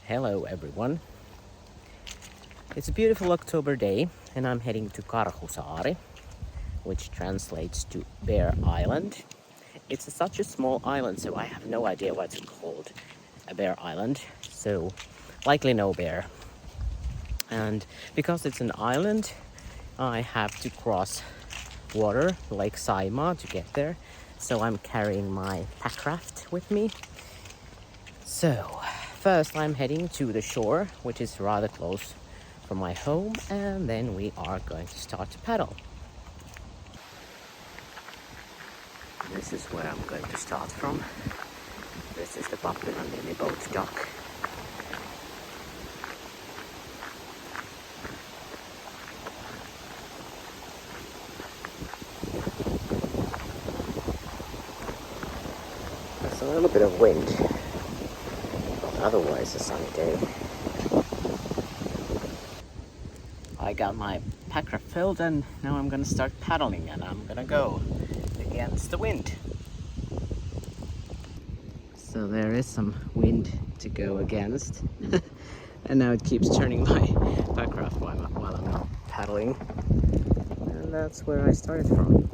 Hello everyone. It's a beautiful October day and I'm heading to Karhusaari, which translates to Bear Island. It's such a small island, so I have no idea why it's called a bear island. So likely no bear. And because it's an island, I have to cross water, Lake Saimaa, to get there. So I'm carrying my packraft with me. So first I'm heading to the shore, which is rather close from my home, and then we are going to start to paddle. This is where I'm going to start from. This is the Lappeenranta boat dock. There's a little bit of wind, but otherwise a sunny day. I got my packraft filled and now I'm gonna start paddling, and I'm gonna go against the wind. So there is some wind to go against. And now it keeps turning my packraft while I'm not paddling. And that's where I started from.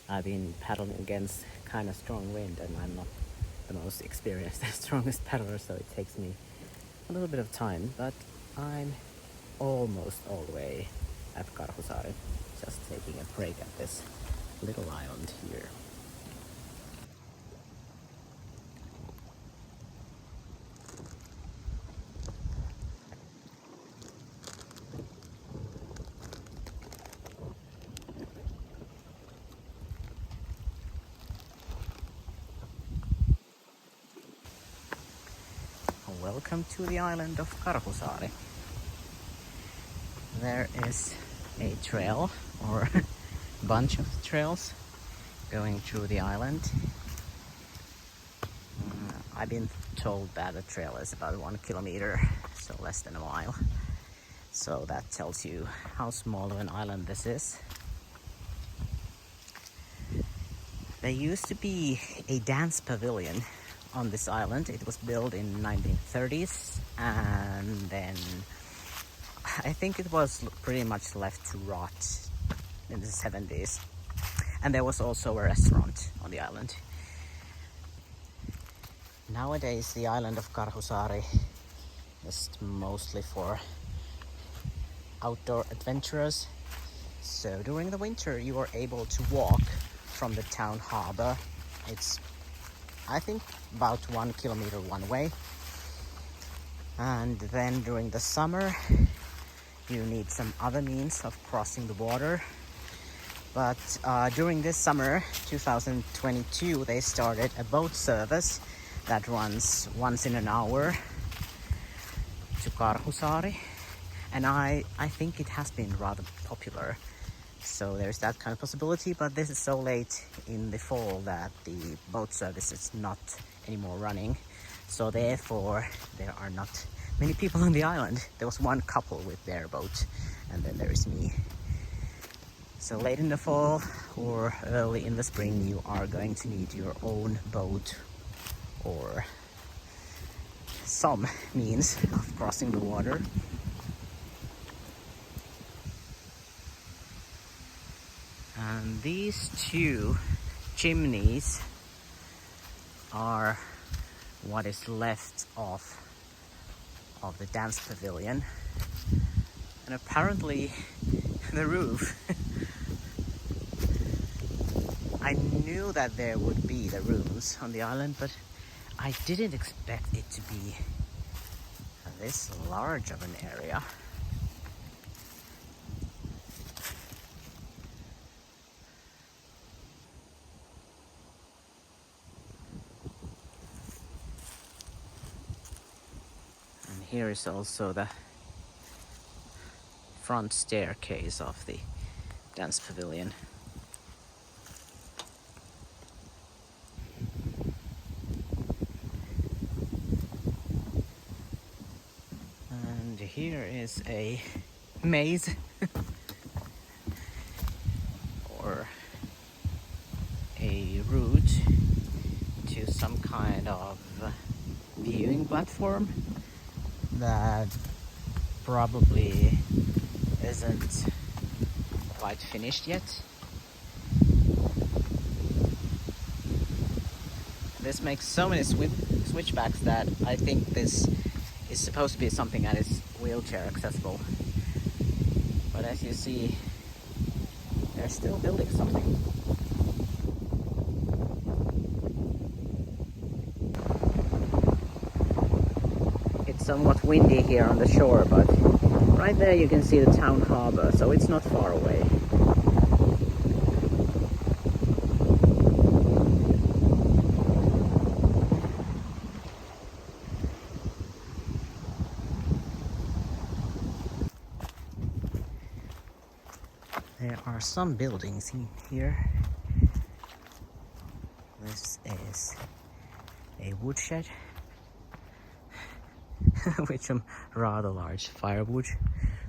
I've been paddling against kind of strong wind, and I'm not the most experienced and strongest paddler, so it takes me a little bit of time, but I'm almost all the way at Karhusaari, just taking a break at this little island here. Welcome to the island of Karhusaari. There is a trail, or a bunch of trails, going through the island. I've been told that the trail is about 1 kilometer, so less than a mile. So that tells you how small of an island this is. There used to be a dance pavilion on this island. It was built in 1930s, and then I think it was pretty much left to rot in the 70s. And there was also a restaurant on the island. Nowadays the island of Karhusaari is mostly for outdoor adventurers. So during the winter you are able to walk from the town harbor. It's, I think, about 1 kilometer one way. And then during the summer you need some other means of crossing the water. But during this summer, 2022, they started a boat service that runs once in an hour to Karhusaari. And I think it has been rather popular. So there's that kind of possibility, but this is so late in the fall that the boat service is not anymore running. So therefore, there are not many people on the island. There was one couple with their boat, and then there is me. So late in the fall or early in the spring, you are going to need your own boat or some means of crossing the water. And these two chimneys are what is left of the dance pavilion. And apparently the roof, I knew that there would be the rooms on the island, but I didn't expect it to be this large of an area. And here is also the front staircase of the dance pavilion. And here is a maze or a route to some kind of viewing platform. that probably isn't quite finished yet. This makes so many switchbacks that I think this is supposed to be something that is wheelchair accessible. But as you see, they're still building something. It's somewhat windy here on the shore, but right there you can see the town harbor, so it's not far away. There are some buildings in here. This is a woodshed with some rather large firewood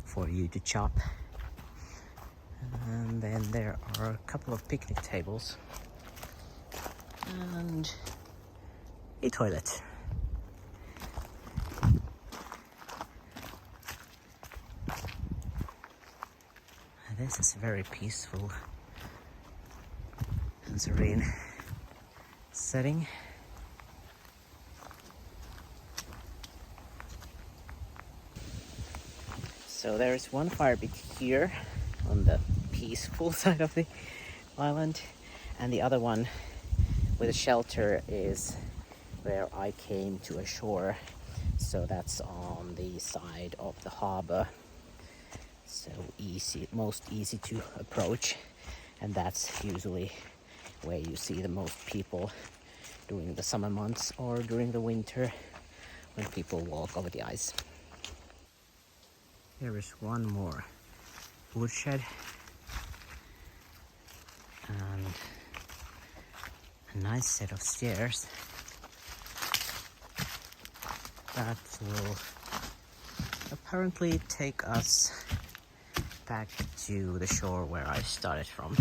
for you to chop. And then there are a couple of picnic tables and a toilet. This is a very peaceful and serene setting. So there is one fire pit here on the peaceful side of the island, and the other one with a shelter is where I came to ashore. So that's on the side of the harbor. So easy, most easy to approach, and that's usually where you see the most people during the summer months or during the winter when people walk over the ice. There is one more woodshed and a nice set of stairs that will apparently take us back to the shore where I started from.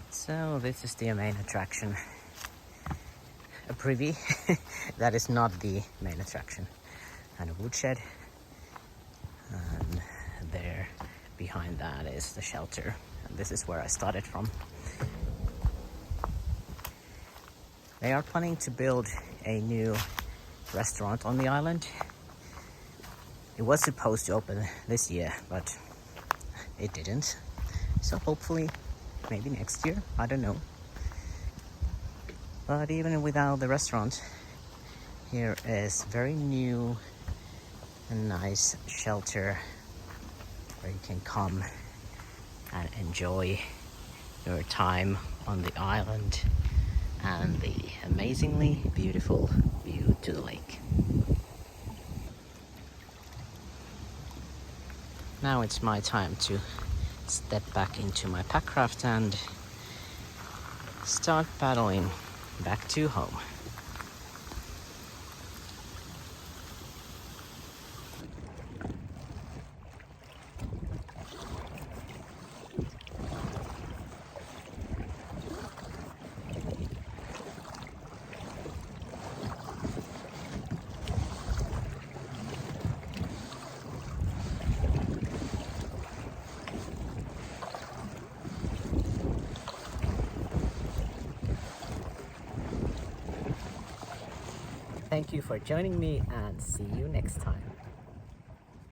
So this is the main attraction, a privy that is not the main attraction, and a woodshed, and there behind that is the shelter, and this is where I started from. They are planning to build a new restaurant on the island. It was supposed to open this year, but it didn't. So hopefully, maybe next year, I don't know. But even without the restaurant, here is very new and nice shelter where you can come and enjoy your time on the island and the amazingly beautiful view to the lake. Now it's my time to step back into my packraft and start paddling back to home. Thank you for joining me, and see you next time.